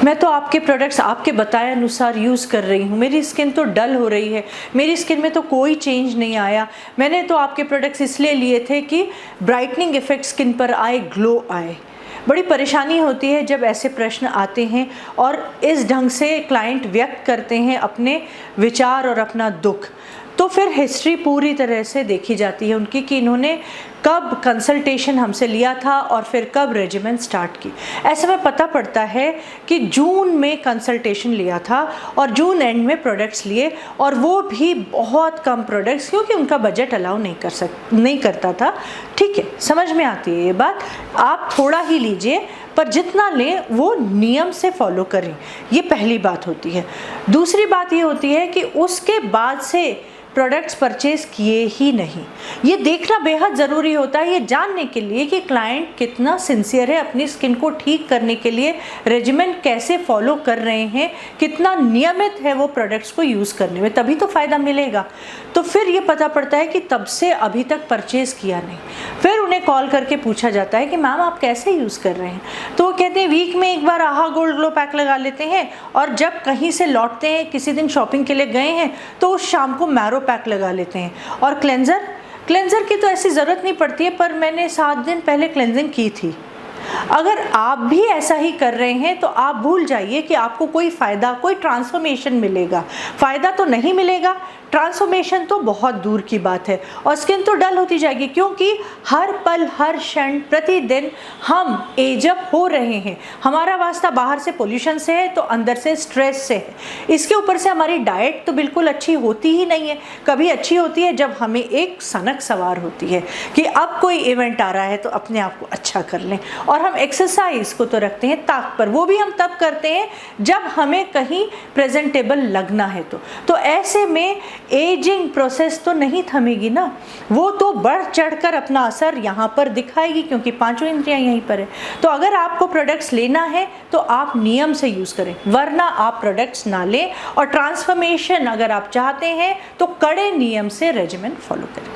मैं तो आपके प्रोडक्ट्स आपके बताए अनुसार यूज़ कर रही हूँ, मेरी स्किन तो डल हो रही है, मेरी स्किन में तो कोई चेंज नहीं आया। मैंने तो आपके प्रोडक्ट्स इसलिए लिए थे कि ब्राइटनिंग इफ़ेक्ट स्किन पर आए, ग्लो आए। बड़ी परेशानी होती है जब ऐसे प्रश्न आते हैं और इस ढंग से क्लाइंट व्यक्त करते हैं अपने विचार और अपना दुख, तो फिर हिस्ट्री पूरी तरह से देखी जाती है उनकी कि इन्होंने कब कंसल्टेशन हमसे लिया था और फिर कब रेजिमेन स्टार्ट की। ऐसे में पता पड़ता है कि जून में कंसल्टेशन लिया था और जून एंड में प्रोडक्ट्स लिए, और वो भी बहुत कम प्रोडक्ट्स, क्योंकि उनका बजट अलाउ नहीं करता था। ठीक है, समझ में आती है ये बात। आप थोड़ा ही लीजिए, पर जितना लें वो नियम से फॉलो करें, ये पहली बात होती है। दूसरी बात ये होती है कि उसके बाद से प्रोडक्ट्स परचेज किए ही नहीं। ये देखना बेहद ज़रूरी होता है, ये जानने के लिए कि क्लाइंट कितना सिंसियर है अपनी स्किन को ठीक करने के लिए, रेजिमेन कैसे फॉलो कर रहे हैं, कितना नियमित है वो प्रोडक्ट्स को यूज़ करने में, तभी तो फ़ायदा मिलेगा। तो फिर ये पता पड़ता है कि तब से अभी तक परचेज़ किया नहीं। फिर उन्हें कॉल करके पूछा जाता है कि मैम आप कैसे यूज़ कर रहे हैं, तो वो कहते हैं वीक में एक बार आहा गोल्ड ग्लो पैक लगा लेते हैं, और जब कहीं से लौटते हैं, किसी दिन शॉपिंग के लिए गए हैं, तो उस शाम को मैरो पैक लगा लेते हैं। और क्लेंजर की तो ऐसी ज़रूरत नहीं पड़ती है, पर मैंने 7 दिन पहले क्लेंजिंग की थी। अगर आप भी ऐसा ही कर रहे हैं तो आप भूल जाइए कि आपको कोई फ़ायदा, कोई ट्रांसफॉर्मेशन मिलेगा। फ़ायदा तो नहीं मिलेगा, ट्रांसफॉर्मेशन तो बहुत दूर की बात है, और स्किन तो डल होती जाएगी, क्योंकि हर पल हर क्षण प्रतिदिन हम एजअप हो रहे हैं। हमारा वास्ता बाहर से पोल्यूशन से है तो अंदर से स्ट्रेस से है। इसके ऊपर से हमारी डाइट तो बिल्कुल अच्छी होती ही नहीं है। कभी अच्छी होती है जब हमें एक सनक सवार होती है कि अब कोई इवेंट आ रहा है तो अपने आप को अच्छा कर लें, और हम एक्सरसाइज को तो रखते हैं ताक पर, वो भी हम तब करते हैं जब हमें कहीं प्रेजेंटेबल लगना है। तो ऐसे में एजिंग प्रोसेस तो नहीं थमेगी ना, वो तो बढ़ चढ़कर अपना असर यहाँ पर दिखाएगी, क्योंकि पांचों इंद्रियां यहीं पर है। तो अगर आपको प्रोडक्ट्स लेना है तो आप नियम से यूज़ करें, वरना आप प्रोडक्ट्स ना लें। और ट्रांसफॉर्मेशन अगर आप चाहते हैं तो कड़े नियम से रेजिमेन फॉलो करें।